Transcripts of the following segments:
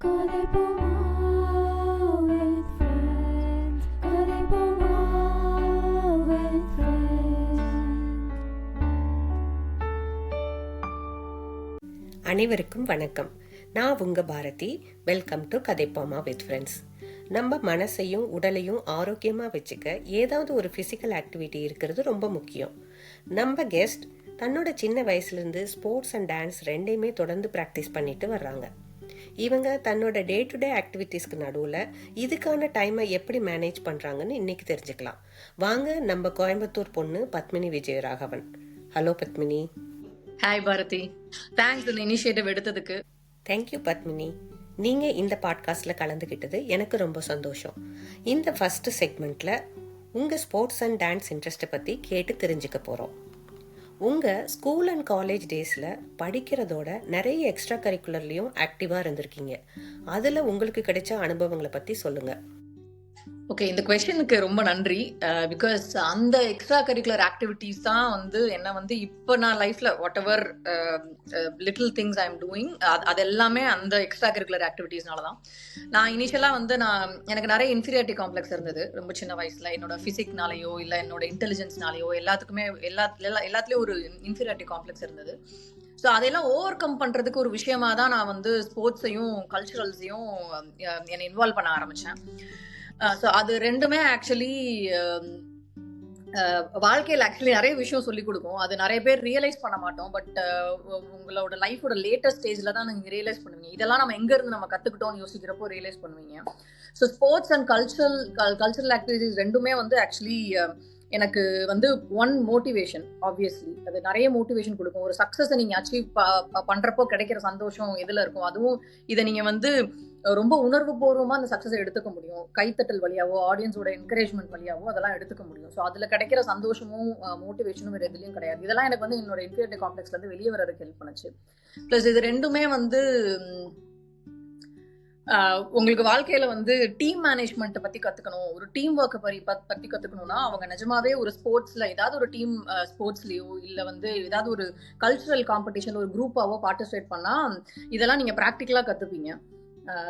Kadipoma with friends. Kadipoma with friends. அனைவருக்கும் வணக்கம். நான் உங்க Bharathi. Welcome to Kathaippoma with friends. நம்ம மனசையும் உடலையும் ஆரோக்கியமா வச்சுக்க ஏதாவது ஒரு பிசிக்கல் ஆக்டிவிட்டி இருக்கிறது ரொம்ப முக்கியம். நம்ம கெஸ்ட் தன்னோட சின்ன வயசுலேருந்து ஸ்போர்ட்ஸ் அண்ட் டான்ஸ் ரெண்டையுமே தொடர்ந்து ப்ராக்டிஸ் பண்ணிட்டு வர்றாங்க. இவங்க தன்னோட டே டு டே ஆக்டிவிட்டீஸ்க்கு நடுவில் இதுக்கான டைமை எப்படி மேனேஜ் பண்ணுறாங்கன்னு இன்னைக்கு தெரிஞ்சுக்கலாம். வாங்க, நம்ம கோயம்புத்தூர் பொண்ணு Padmini Vijayaraghavan. Hello Padmini. Hi Bharathi, thanks இந்த இனிஷியேட்டிவ் எடுத்ததுக்கு. தேங்க்யூ பத்மினி. நீங்கள் இந்த பாட்காஸ்ட்டில் கலந்துக்கிட்டது எனக்கு ரொம்ப சந்தோஷம். இந்த ஃபஸ்ட்டு செக்மெண்ட்டில் உங்கள் ஸ்போர்ட்ஸ் அண்ட் டான்ஸ் இன்ட்ரெஸ்ட்டை பற்றி கேட்டு தெரிஞ்சுக்க போகிறோம். உங்கள் ஸ்கூல் அண்ட் காலேஜ் டேஸில் படிக்கிறதோட நிறைய எக்ஸ்ட்ரா கரிக்குலர்லேயும் ஆக்டிவாக இருந்திருக்கீங்க. அதில் உங்களுக்கு கிடைச்ச அனுபவங்களை பற்றி சொல்லுங்கள். ஓகே, இந்த கொஸ்டினுக்கு ரொம்ப நன்றி. பிகாஸ் அந்த எக்ஸ்ட்ரா கரிக்குலர் ஆக்டிவிட்டீஸ் தான் வந்து என்ன வந்து இப்போ நான் லைஃப்ல what ever little things I am doing அது எல்லாமே அந்த எக்ஸ்ட்ரா கரிக்குலர் ஆக்டிவிட்டீஸ்னால தான். நான் இனிஷியலாக வந்து எனக்கு நிறைய இன்ஃபீரியாரிட்டி காம்ப்ளெக்ஸ் இருந்தது ரொம்ப சின்ன வயசுல. என்னோட ஃபிசிக்னாலேயோ இல்லை என்னோட இன்டெலிஜென்ஸ்னாலேயோ எல்லாத்துக்குமே எல்லாத்துலேயும் ஒரு இன்ஃபீரியாரிட்டி காம்ப்ளெக்ஸ் இருந்தது. ஸோ அதையெல்லாம் ஓவர் கம் பண்ணுறதுக்கு ஒரு விஷயமா தான் நான் வந்து ஸ்போர்ட்ஸையும் கல்ச்சுரல்ஸையும் என்னை இன்வால்வ் பண்ண ஆரம்பித்தேன். ஸோ அது ரெண்டுமே ஆக்சுவலி வாழ்க்கையில் ஆக்சுவலி நிறைய விஷயம் சொல்லிக் கொடுக்கும். அது நிறைய பேர் ரியலைஸ் பண்ண மாட்டோம். பட் உங்களோட லைஃபோட லேட்டஸ்ட் ஸ்டேஜில் தான் நீங்கள் ரியலைஸ் பண்ணுவீங்க. இதெல்லாம் நம்ம எங்கேருந்து நம்ம கற்றுக்கிட்டோம்னு யோசிக்கிறப்போ ரியலைஸ் பண்ணுவீங்க. So sports and cultural activities ரெண்டுமே வந்து ஆக்சுவலி எனக்கு வந்து ஒன் மோட்டிவேஷன். ஆப்வியஸ்லி அது நிறைய மோட்டிவேஷன் கொடுக்கும். ஒரு சக்ஸஸை நீங்கள் அச்சீவ் பண்ணுறப்போ கிடைக்கிற சந்தோஷம் எதில் இருக்கும். அதுவும் இதை நீங்கள் வந்து ரொம்ப உணர்வு பூர்வமாக அந்த சக்ஸஸை எடுத்துக்க முடியும். கைத்தட்டல் வழியாவோ ஆடியன்ஸோட என்கரேஜ்மெண்ட் வழியாவோ அதெல்லாம் எடுத்துக்க முடியும். ஸோ அதில் கிடைக்கிற சந்தோஷமும் மோட்டிவேஷனும் வேறு எதுலையும் கிடையாது. இதெல்லாம் எனக்கு வந்து என்னோட இன்ஃபீரியாரிட்டி காம்ப்ளெக்ஸ்லேருந்து வெளியே வரதுக்கு ஹெல்ப் பண்ணுச்சு. ப்ளஸ் இது ரெண்டுமே வந்து உங்களுக்கு வாழ்க்கையில வந்து டீம் மேனேஜ்மெண்ட்டை பத்தி கத்துக்கணும், ஒரு டீம் ஒர்க்கை பத்தி கத்துக்கணும்னா அவங்க நிஜமாவே ஒரு ஸ்போர்ட்ஸ்ல ஏதாவது ஒரு டீம் ஸ்போர்ட்ஸ்லயோ இல்ல வந்து ஏதாவது ஒரு கல்ச்சுரல் காம்படிஷன் ஒரு குரூப்பாவோ பார்ட்டிசிபேட் பண்ணா இதெல்லாம் நீங்க ப்ராக்டிக்கலா கத்துப்பீங்க.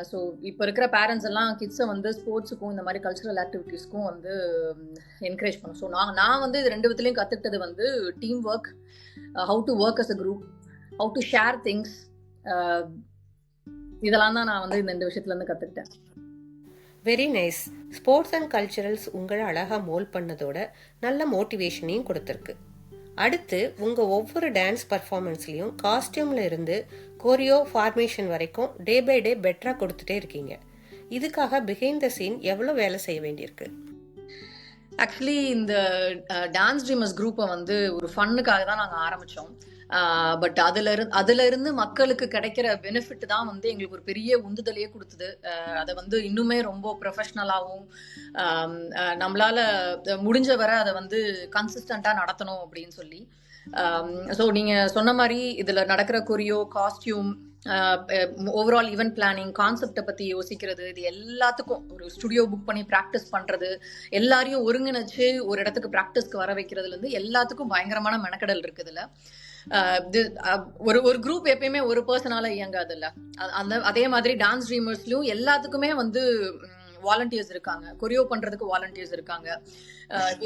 ஸோ இப்போ இருக்கிற பேரண்ட்ஸ் எல்லாம் கிட்ஸை வந்து ஸ்போர்ட்ஸுக்கும் இந்த மாதிரி கல்ச்சுரல் ஆக்டிவிட்டீஸ்க்கும் வந்து என்கரேஜ் பண்ணும். ஸோ நான் வந்து இது ரெண்டு விதத்துலையும் கற்றுக்கிட்டது வந்து team work, how to work as a group, how to share things. இதெல்லாம் தான் நான் வந்து இந்த விஷயத்துலேருந்து கற்றுக்கிட்டேன். Very nice. Sports and culturals உங்களை அழகாக மோல்ட் பண்ணதோட நல்ல மோட்டிவேஷனையும் கொடுத்துருக்கு. அடுத்து உங்கள் ஒவ்வொரு டான்ஸ் பர்ஃபார்மன்ஸ்லையும் காஸ்டியூமில் இருந்து கோரியோ ஃபார்மேஷன் வரைக்கும் டே பை டே பெட்டராக கொடுத்துட்டே இருக்கீங்க. இதுக்காக பிஹைண்ட் த சீன் எவ்வளோ வேலை செய்ய வேண்டியிருக்கு? ஆக்சுவலி இந்த டான்ஸ் ட்ரீமர்ஸ் குரூப்பை வந்து ஒரு ஃபன்னுக்காக தான் நாங்கள் ஆரம்பித்தோம். பட் அதுல இருந்து மக்களுக்கு கிடைக்கிற பெனிஃபிட் தான் வந்து எங்களுக்கு ஒரு பெரிய உந்துதலையே கொடுத்தது. அதை வந்து இன்னுமே ரொம்ப ப்ரொஃபஷ்னலாகவும் நம்மளால முடிஞ்ச வரை அதை வந்து கன்சிஸ்டண்டா நடத்தணும் அப்படின்னு சொல்லி. ஸோ நீங்க சொன்ன மாதிரி இதுல நடக்கிற choreo, costume, overall event planning, கான்செப்டை பற்றி யோசிக்கிறது, இது எல்லாத்துக்கும் ஒரு ஸ்டுடியோ புக் பண்ணி ப்ராக்டிஸ் பண்ணுறது, எல்லாரையும் ஒருங்கிணைச்சு ஒரு இடத்துக்கு ப்ராக்டிஸ்க்கு வர வைக்கிறதுலேருந்து எல்லாத்துக்கும் பயங்கரமான மெனக்கடல் இருக்குதுல்ல. ஒரு குரூப் எப்பயுமே ஒரு பர்சனால இயங்காது இல்ல. அதே மாதிரி டான்ஸ் ட்ரீமர்ஸ்லயும் எல்லாத்துக்குமே வந்து வாலண்டியர்ஸ் இருக்காங்க, கொரியோ பண்றதுக்கு வாலண்டியர்ஸ் இருக்காங்க.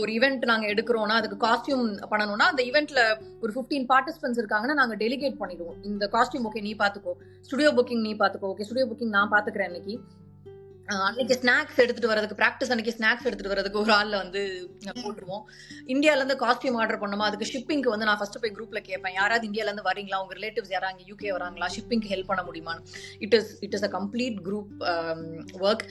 ஒரு ஈவெண்ட் நாங்க எடுக்கிறோம்னா அதுக்கு காஸ்டியூம் பண்ணணும்னா அந்த ஈவெண்ட்ல ஒரு 15 பார்ட்டிசிபென்ட்ஸ் இருக்காங்கன்னா நாங்க டெலிகேட் பண்ணிடுவோம். இந்த காஸ்டியூம் ஓகே நீ பாத்துக்கோ, ஸ்டுடியோ புக்கிங் நீ பாத்துக்கோ, ஓகே ஸ்டுடியோ புக்கிங் நான் பாத்துக்கிறேன். அன்னைக்கு ஸ்நாக்ஸ் எடுத்துட்டு வரதுக்கு, ப்ராக்டிஸ் அன்னைக்கு ஸ்நாக்ஸ் எடுத்துட்டு வரதுக்கு ஒரு ஆள்ல வந்து போட்டுருவோம். இந்தியால இருந்து காஸ்டியூம் ஆர்டர் பண்ணுமா, அதுக்கு ஷிப்பிங்க்கு வந்து நான் ஃபர்ஸ்ட் போய் குரூப்ல கேட்பேன், யாராவது இந்தியால இருந்து வரீங்களா, உங்க ரிலேட்டிவ்ஸ் யாராவது யூகே வராங்களா, ஷிப்பிங்க்கு ஹெல்ப் பண்ண முடியுமான்னு. It is a complete group work.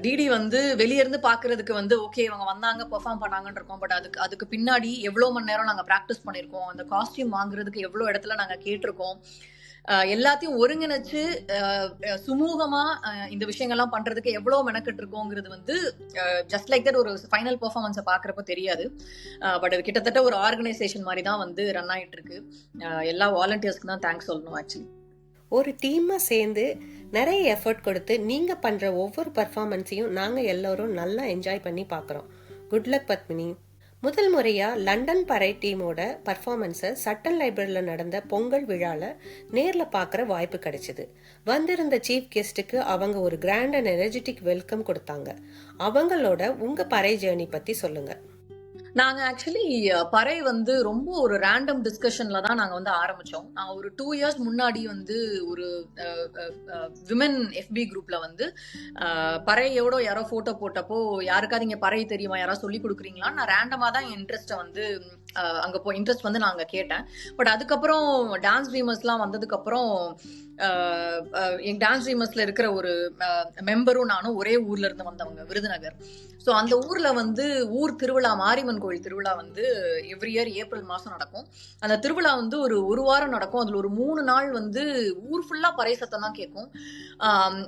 டிடி வந்து வெளியே இருந்து பாக்குறதுக்கு வந்து ஓகே இவங்க வந்தாங்க பெர்ஃபார்ம் பண்ணாங்கன்னு இருக்கோம். பட் அதுக்கு பின்னாடி எவ்வளவு மணி நேரம் நாங்க ப்ராக்டிஸ் பண்ணிருக்கோம், அந்த காஸ்டியூம் வாங்குறதுக்கு எவ்வளவு இடத்துல நாங்க கேட்டிருக்கோம், எல்லாத்தையும் ஒருங்கிணைச்சு சுமூகமா இந்த விஷயங்கள்லாம் பண்றதுக்கு எவ்வளவு மெனக்கெட்டு இருக்கோங்கிறது வந்து ஜஸ்ட் லைக் தட் ஒரு ஃபைனல் பெர்ஃபார்மன்ஸை பாக்குறப்ப தெரியாது. பட் அது கிட்டத்தட்ட ஒரு ஆர்கனைசேஷன் மாதிரி தான் வந்து ரன் ஆயிட்டு இருக்கு. எல்லா வாலண்டியர்ஸ்க்கு தான் தேங்க்ஸ் சொல்லணும். ஆக்சுவலி ஒரு டீமாக சேர்ந்து நிறைய எஃபர்ட் கொடுத்து நீங்கள் பண்ணுற ஒவ்வொரு பர்ஃபார்மன்ஸையும் நாங்கள் எல்லோரும் நல்லா என்ஜாய் பண்ணி பார்க்குறோம். Good luck Padmini. முதல் முறையா லண்டன் பறை டீமோட பர்ஃபார்மன்ஸை சட்டன் லைப்ரரியில் நடந்த பொங்கல் விழால நேர்ல பார்க்குற வாய்ப்பு கிடைச்சிது. வந்திருந்த சீஃப் கெஸ்ட்டுக்கு அவங்க ஒரு கிராண்ட் அண்ட் எனர்ஜெட்டிக் வெல்கம் கொடுத்தாங்க. அவங்களோட உங்க பறை ஜேர்னி பத்தி சொல்லுங்க. நாங்க ஆக்சுவலி பறை வந்து ரொம்ப ஒரு ரேண்டம் டிஸ்கஷன்ல தான் நாங்க வந்து ஆரம்பிச்சோம். நான் ஒரு 2 இயர்ஸ் முன்னாடி வந்து ஒரு விமன் எஃபி குரூப்ல வந்து பறையோட யாரோ போட்டோ போட்டப்போ யாருக்காவது இங்க பறை தெரியுமா, யாராவது சொல்லி கொடுக்குறீங்களா, நான் ரேண்டமா தான் என் இன்ட்ரெஸ்ட்டை வந்து அங்க போய் இன்ட்ரெஸ்ட் வந்து நாங்க கேட்டேன். பட் அதுக்கப்புறம் டான்ஸ் ட்ரீமர்ஸ்லாம் வந்ததுக்கு அப்புறம் எங்க டான்ஸ் ட்ரீமர்ஸ்ல இருக்கிற ஒரு மெம்பரும் நானும் ஒரே ஊர்ல இருந்து வந்தவங்க, விருதுநகர். ஸோ அந்த ஊர்ல வந்து ஊர் திருவிழா, மாரியம்மன் கோயில் திருவிழா வந்து எவ்ரி இயர் ஏப்ரல் மாசம் நடக்கும். அந்த திருவிழா வந்து ஒரு வாரம் நடக்கும். அதுல ஒரு 3 நாள் வந்து ஊர் ஃபுல்லா பறை சத்தம் தான் கேட்கும்.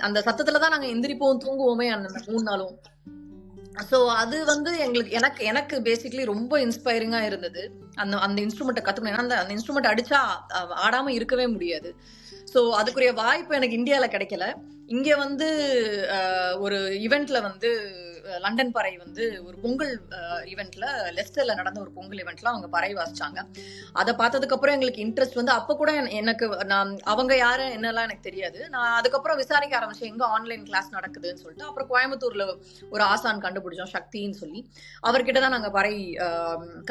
அந்த சத்தத்துல தான் நாங்க எந்திரிப்போம், தூங்குவோமே அந்த 3 நாளும். ஸோ அது வந்து எனக்கு பேசிக்லி ரொம்ப இன்ஸ்பைரிங்கா இருந்தது. அந்த இன்ஸ்ட்ருமெண்ட்டை கத்துக்கணும். ஏன்னா அந்த இன்ஸ்ட்ருமெண்ட் அடிச்சா ஆடாம இருக்கவே முடியாது. ஸோ அதுக்குரிய வாய்ப்பு எனக்கு இந்தியால கிடைக்கல. இங்க வந்து ஒரு ஈவெண்ட்ல வந்து லண்டன் பறை வந்து ஒரு பொங்கல் ஈவெண்ட்ல, லெஸ்டர்ல நடந்த ஒரு பொங்கல் ஈவெண்ட்ல அவங்க பறை வாசிச்சாங்க. அதை பார்த்ததுக்கு அப்புறம் எங்களுக்கு இன்ட்ரெஸ்ட் வந்து, அப்ப கூட எனக்கு அவங்க யாரு என்னெல்லாம் எனக்கு தெரியாது. நான் அதுக்கப்புறம் விசாரிக்க ஆரம்பிச்சேன் எங்க ஆன்லைன் கிளாஸ் நடக்குதுன்னு சொல்லிட்டு. அப்புறம் கோயம்புத்தூர்ல ஒரு ஆசான் கண்டுபிடிச்சோம், சக்தின்னு சொல்லி. அவர்கிட்ட தான் நாங்க பறை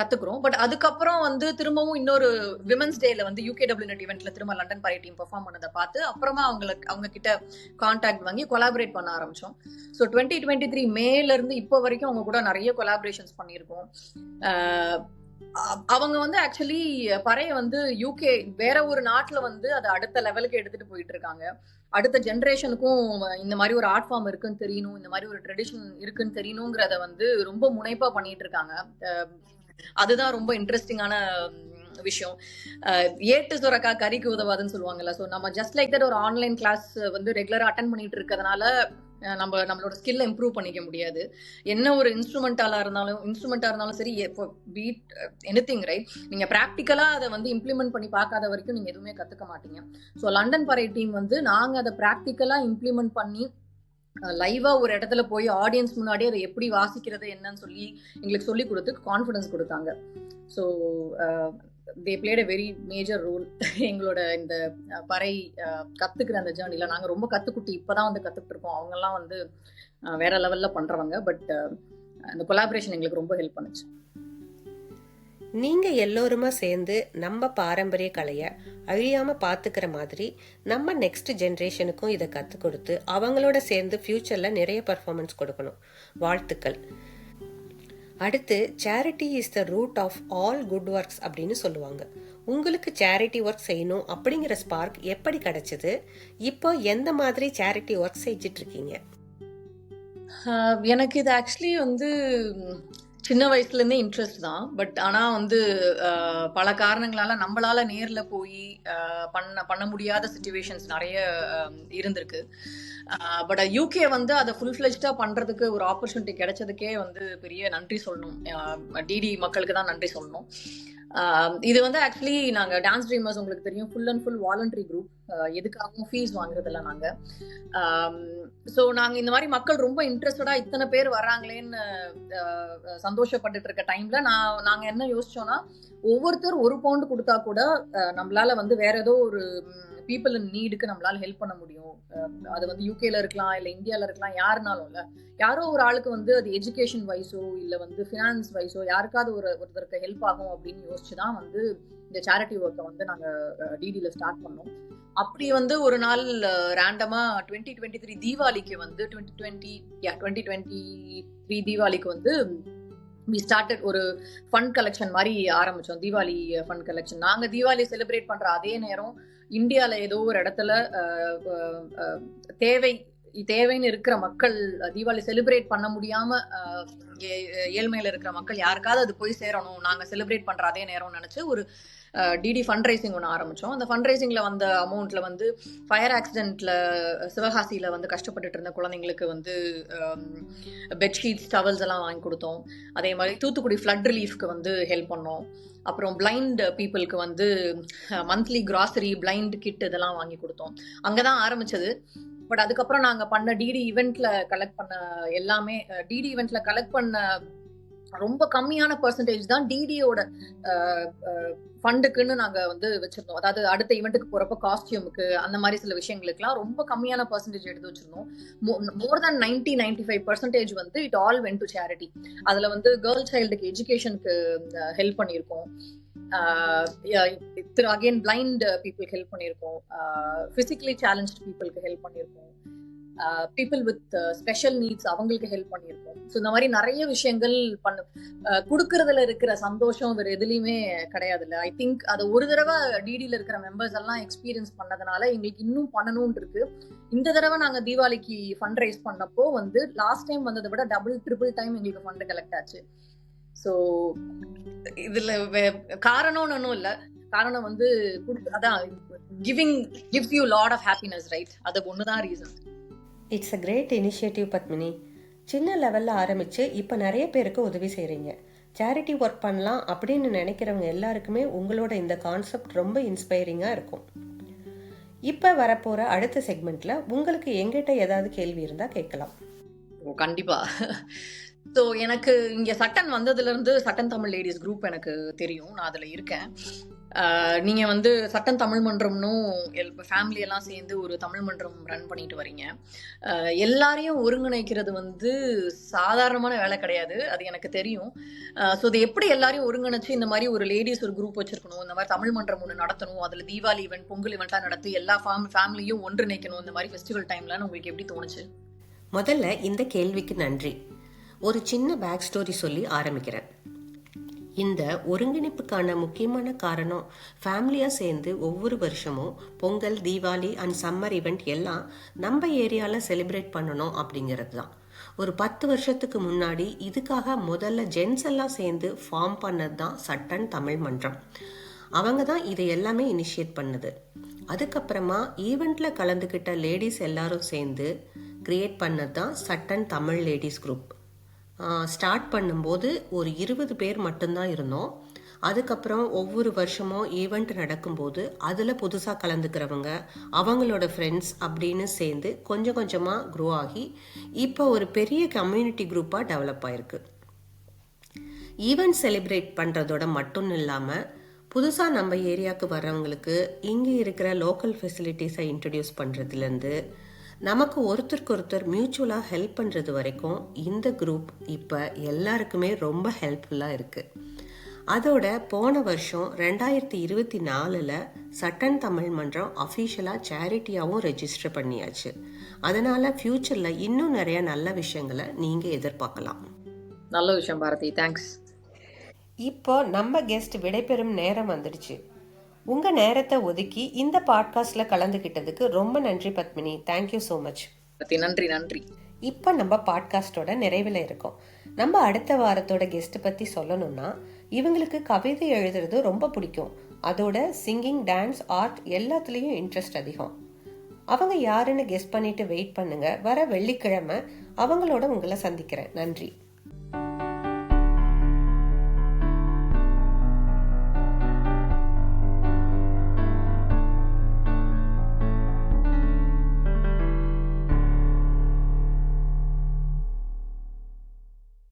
கத்துக்கிறோம். பட் அதுக்கப்புறம் வந்து திரும்பவும் இன்னொரு விமன்ஸ் டேல வந்து UKW நெட் ஈவெண்ட்ல திரும்ப லண்டன் பறை டீம் பெர்ஃபார்ம் பண்ணதை பார்த்து அப்புறமா அவங்க கிட்ட கான்டாக்ட் வாங்கி கொலாபரேட் பண்ண ஆரம்பிச்சோம். ஸோ 2023 மேல இருந்து இப்போ வரைக்கும் அவங்க கூட நிறைய கொலாபரேஷன்ஸ் பண்ணியிருக்கோம். அவங்க வந்து ஆக்சுவலி பறைய வந்து UK வேற ஒரு நாட்டுல வந்து அதை அடுத்த லெவலுக்கு எடுத்துட்டு போயிட்டு இருக்காங்க. அடுத்த ஜென்ரேஷனுக்கும் இந்த மாதிரி ஒரு ஆர்ட் ஃபார்ம் இருக்குன்னு தெரியணும், இந்த மாதிரி ஒரு ட்ரெடிஷன் இருக்குன்னு தெரியணுங்கிறத வந்து ரொம்ப முனைப்பா பண்ணிட்டு இருக்காங்க. அதுதான் ரொம்ப இன்ட்ரெஸ்டிங்கான விஷயம். ஏட்டு சுரக்கா கறிக்கு உதவாதுன்னு சொல்லுவாங்கல்ல. ஸோ நம்ம ஜஸ்ட் லைக் தட் ஒரு ஆன்லைன் கிளாஸ் வந்து ரெகுலரா அட்டன் பண்ணிட்டு இருக்கிறதுனால நம்மளோட ஸ்கில்லை இம்ப்ரூவ் பண்ணிக்க முடியாது. என்ன ஒரு இன்ஸ்ட்ருமெண்டா இருந்தாலும் சரி, பீட் எனிதிங் ரைட், நீங்க ப்ராக்டிக்கலா அதை வந்து இம்ப்ளிமெண்ட் பண்ணி பார்க்காத வரைக்கும் நீங்க எதுவுமே கத்துக்க மாட்டீங்க. ஸோ லண்டன் பறை டீம் வந்து நாங்க அதை ப்ராக்டிக்கலா இம்ப்ளிமெண்ட் பண்ணி லைவா ஒரு இடத்துல போய் ஆடியன்ஸ் முன்னாடி அதை எப்படி வாசிக்கிறது என்னன்னு சொல்லி எங்களுக்கு சொல்லி கொடுத்து கான்ஃபிடன்ஸ் கொடுத்தாங்க. So they played a very major role எங்களோட இந்த பறை கத்துக்கிற அந்த ஜேர்னில. நாங்க ரொம்ப கத்துக்குட்டி இப்பதான் வந்து கத்துக்கிட்டு இருக்கோம். அவங்கெல்லாம் வந்து வேற லெவல்ல பண்றவங்க. பட் அந்த கொலாபரேஷன் எங்களுக்கு ரொம்ப ஹெல்ப் பண்ணுச்சு. நீங்க எல்லோருமா சேர்ந்து நம்ம பாரம்பரிய கலையை அழியாம பாத்துக்கிற மாதிரி நம்ம நெக்ஸ்ட் ஜென்ரேஷனுக்கும் இதை கத்து கொடுத்து அவங்களோட சேர்ந்து ஃபியூச்சர்ல நிறைய பர்ஃபார்மன்ஸ் கொடுக்கணும். வாழ்த்துக்கள். அடுத்து, charity is the root of all good works அப்படின்னு சொல்லுவாங்க. உங்களுக்கு சேரிட்டி ஒர்க் செய்யணும் அப்படிங்கிற ஸ்பார்க் எப்படி கிடைச்சது? இப்போ எந்த மாதிரி சேரிட்டி ஒர்க் செஞ்சுட்டு இருக்கீங்க? எனக்கு இது ஆக்சுவலி வந்து சின்ன வயசுலேருந்தே இன்ட்ரெஸ்ட் தான். பட் ஆனால் வந்து பல காரணங்களால நம்மளால நேரில் போய் பண்ண முடியாத சுச்சுவேஷன்ஸ் நிறைய இருந்திருக்கு. பட் UK வந்து அதை ஃபுல் ஃப்ளெஜ்டாக பண்ணுறதுக்கு ஒரு ஆப்பர்ச்சுனிட்டி கிடைச்சதுக்கே வந்து பெரிய நன்றி சொல்லணும். டிடி மக்களுக்கு தான் நன்றி சொல்லணும். இது வந்து ஆக்சுவலி நாங்கள் டான்ஸ் ட்ரீமர்ஸ் உங்களுக்கு தெரியும், full and full voluntary group. எதுக்காகவும் ஃபீஸ் வாங்குறதில்ல நாங்கள். ஸோ நாங்கள் இந்த மாதிரி மக்கள் ரொம்ப இன்ட்ரெஸ்டடாக இத்தனை பேர் வர்றாங்களேன்னு சந்தோஷப்பட்டுட்டு இருக்க டைமில் நாங்கள் என்ன யோசிச்சோன்னா, ஒவ்வொருத்தர் 1 பவுண்டு கொடுத்தா கூட நம்மளால வந்து வேற ஏதோ ஒரு பீப்புள் இன் நீடுக்கு நம்மளால ஹெல்ப் பண்ண முடியும். அது வந்து UKல இருக்கலாம், இல்லை இந்தியாவில் இருக்கலாம், யாருனாலும் இல்லை, யாரோ ஒரு ஆளுக்கு வந்து அது எஜுகேஷன் வைஸோ இல்லை வந்து ஃபினான்ஸ் வைஸோ யாருக்காவது ஒருத்தருக்கு ஹெல்ப் ஆகும் அப்படின்னு யோசிச்சு தான் வந்து இந்த சேரிட்டி ஒர்க்கை வந்து நாங்கள் டிடியில் ஸ்டார்ட் பண்ணோம். அப்படி வந்து ஒரு நாள் ரேண்டமா 2023 தீபாவளிக்கு வந்து 2023 தீபாவளிக்கு வந்து we started ஒரு ஃபண்ட் கலெக்ஷன் மாதிரி ஆரம்பிச்சோம். Deepavali fund collection. நாங்க தீபாவளி செலிப்ரேட் பண்ற அதே நேரம் இந்தியால ஏதோ ஒரு இடத்துல தேவைன்னு இருக்கிற மக்கள், தீபாவளி செலிப்ரேட் பண்ண முடியாம ஏழ்மையில இருக்கிற மக்கள் யாருக்காவது அது போய் சேரணும், நாங்க செலிப்ரேட் பண்ற அதே நேரம் நினைச்சு ஒரு டிடி ஃபண்ட் ரைசிங் ஒன்று ஆரம்பித்தோம். அந்த ஃபண்ட் ரைசிங்கில் வந்த அமௌண்ட்டில் வந்து ஃபயர் ஆக்சிடெண்ட்டில் சிவகாசியில் வந்து கஷ்டப்பட்டுட்டு இருந்த குழந்தைங்களுக்கு வந்து பெட்ஷீட்ஸ், டவல்ஸ் எல்லாம் வாங்கி கொடுத்தோம். அதே மாதிரி தூத்துக்குடி ஃப்ளட் ரிலீஃப்க்கு வந்து ஹெல்ப் பண்ணோம். அப்புறம் பிளைண்ட் பீப்புளுக்கு வந்து மந்த்லி கிராசரி, பிளைண்ட் கிட் இதெல்லாம் வாங்கி கொடுத்தோம். அங்கே தான் ஆரம்பித்தது. பட் அதுக்கப்புறம் நாங்கள் பண்ண டிடி ஈவெண்ட்டில் கலெக்ட் பண்ண எல்லாமே, டிடி ஈவெண்ட்டில் கலெக்ட் பண்ண ரொம்ப கம்மியான பெர்சன்டேஜ் தான் டிடியோட ஃபண்டுக்குன்னு நாங்க வந்து வச்சிருந்தோம். அதாவது அடுத்த ஈவெண்ட்டுக்கு போறப்ப காஸ்டியூமுக்கு அந்த மாதிரி சில விஷயங்களுக்குலாம் ரொம்ப கம்மியான பெர்சன்டேஜ் எடுத்து வச்சிருந்தோம். மோர் தென் 90-95% வந்து it all went to charity. அதுல வந்து கேர்ள் சைல்டுக்கு எஜுகேஷனுக்கு ஹெல்ப் பண்ணியிருக்கோம். அகைன் பிளைண்ட் பீப்புளுக்கு ஹெல்ப் பண்ணியிருக்கோம். பிசிக்கலி சேலஞ்ச்டு பீப்புளுக்கு ஹெல்ப் பண்ணியிருக்கோம். பீப்புள் வித் ஸ்பெஷல் நீட்ஸ் அவங்களுக்கு ஹெல்ப் பண்ணியிருக்கோம். ஸோ இந்த மாதிரி நிறைய விஷயங்கள் கொடுக்கறதுல இருக்கிற சந்தோஷம் வேற எதுலையுமே கிடையாது இல்லை. ஐ திங்க் அதை ஒரு தடவை டிடியில் இருக்கிற மெம்பர்ஸ் எல்லாம் எக்ஸ்பீரியன்ஸ் பண்ணதுனால எங்களுக்கு இன்னும் பண்ணணும்னு இருக்கு. இந்த தடவை நாங்கள் தீபாவளிக்கு ஃபண்ட் ரைஸ் பண்ணப்போ வந்து லாஸ்ட் டைம் வந்ததை விட ட்ரிபிள் டைம் எங்களுக்கு ஃபண்ட் கலெக்ட் ஆச்சு. ஸோ இதுல காரணம்னு ஒன்றும் இல்லை. காரணம் வந்து அதான் giving gives you lot of happiness, right? அது ஒண்ணுதான் reason. It's a great initiative Padmini. சின்ன லெவலில் ஆரம்பித்து இப்போ நிறைய பேருக்கு உதவி செய்கிறீங்க. சேரிட்டி ஒர்க் பண்ணலாம் அப்படின்னு நினைக்கிறவங்க எல்லாருக்குமே உங்களோட இந்த கான்செப்ட் ரொம்ப இன்ஸ்பைரிங்காக இருக்கும். இப்போ வரப்போகிற அடுத்த செக்மெண்ட்டில் உங்களுக்கு எங்கிட்ட ஏதாவது கேள்வி இருந்தால் கேட்கலாம். கண்டிப்பா. ஸோ எனக்கு இங்கே சட்டன் வந்ததுலேருந்து சட்டன் தமிழ் லேடிஸ் குரூப் எனக்கு தெரியும். நான் அதில் இருக்கேன். நீங்கள் வந்து சட்டன் தமிழ் மன்றம்னும் ஃபேமிலியெல்லாம் சேர்ந்து ஒரு தமிழ் மன்றம் ரன் பண்ணிட்டு வரீங்க. எல்லாரையும் ஒருங்கிணைக்கிறது வந்து சாதாரணமான வேலை கிடையாது, அது எனக்கு தெரியும். ஸோ இது எப்படி எல்லாரையும் ஒருங்கிணைச்சு இந்த மாதிரி ஒரு லேடிஸ் ஒரு குரூப் வச்சிருக்கணும், இந்த மாதிரி தமிழ் மன்றம் ஒன்று நடத்தணும், அதில் தீபாவளி ஈவெண்ட் பொங்கல் ஈவெண்ட்லாம் நடத்தி எல்லா ஃபேமிலியும் ஒன்றிணைக்கணும் இந்த மாதிரி ஃபெஸ்டிவல் டைம்லன்னு உங்களுக்கு எப்படி தோணுச்சு? முதல்ல இந்த கேள்விக்கு நன்றி. ஒரு சின்ன பேக் ஸ்டோரி சொல்லி ஆரம்பிக்கிறேன். இந்த ஒருங்கிணைப்புக்கான முக்கியமான காரணம் ஃபேமிலியாக சேர்ந்து ஒவ்வொரு வருஷமும் Pongal, Deepavali and summer event எல்லாம் நம்ம ஏரியாவில் செலிப்ரேட் பண்ணணும் அப்படிங்கிறது தான். ஒரு 10 வருஷத்துக்கு முன்னாடி இதுக்காக முதல்ல ஜென்ஸ் எல்லாம் சேர்ந்து ஃபார்ம் பண்ணது தான் சட்டன் தமிழ் மன்றம். அவங்க தான் இதை எல்லாமே இனிஷியேட் பண்ணது. அதுக்கப்புறமா ஈவெண்ட்டில் கலந்துக்கிட்ட லேடிஸ் எல்லாரும் சேர்ந்து கிரியேட் பண்ணது தான் சட்டன் தமிழ் லேடிஸ் குரூப். ஸ்டார்ட் பண்ணும்போது ஒரு 20 பேர் மட்டும்தான் இருந்தோம். அதுக்கப்புறம் ஒவ்வொரு வருஷமும் ஈவெண்ட் நடக்கும்போது அதில் புதுசாக கலந்துக்கிறவங்க அவங்களோட ஃப்ரெண்ட்ஸ் அப்படின்னு சேர்ந்து கொஞ்சம் கொஞ்சமாக க்ரோ ஆகி இப்போ ஒரு பெரிய கம்யூனிட்டி குரூப்பாக டெவலப் ஆயிருக்கு. ஈவெண்ட் செலிப்ரேட் பண்ணுறதோட மட்டும் இல்லாமல் புதுசாக நம்ம ஏரியாவுக்கு வர்றவங்களுக்கு இங்கே இருக்கிற லோக்கல் ஃபெசிலிட்டிஸை இன்ட்ரடியூஸ் பண்ணுறதுலேருந்து நமக்கு ஒருத்தருக்கு ஒருத்தர் மியூச்சுவலாக ஹெல்ப் பண்ணுறது வரைக்கும் இந்த குரூப் இப்போ எல்லாருக்குமே ரொம்ப ஹெல்ப்ஃபுல்லாக இருக்குது. அதோட போன வருஷம் 2024 சட்டன் தமிழ் மன்றம் அஃபீஷியலாக சேரிட்டியாகவும் ரெஜிஸ்டர் பண்ணியாச்சு. அதனால் ஃப்யூச்சரில் இன்னும் நிறைய நல்ல விஷயங்களை நீங்கள் எதிர்பார்க்கலாம். நல்ல விஷயம் பாரதி, தேங்க்ஸ். இப்போ நம்ம கெஸ்ட் விடைபெறும் நேரம் வந்துடுச்சு. உங்கள் நேரத்தை ஒதுக்கி இந்த பாட்காஸ்டில் கலந்துக்கிட்டதுக்கு ரொம்ப நன்றி பத்மினி. Thank you so much. நன்றி நன்றி. இப்போ நம்ம பாட்காஸ்டோட நிறைவில் இருக்கோம். நம்ம அடுத்த வாரத்தோட கெஸ்ட் பற்றி சொல்லணும்னா, இவங்களுக்கு கவிதை எழுதுறது ரொம்ப பிடிக்கும். அதோட சிங்கிங், டான்ஸ், ஆர்ட் எல்லாத்துலேயும் இன்ட்ரெஸ்ட் அதிகம். அவங்க யாருன்னு கெஸ் பண்ணிட்டு வெயிட் பண்ணுங்க. வர வெள்ளிக்கிழமை அவங்களோட உங்களை சந்திக்கிறேன். நன்றி.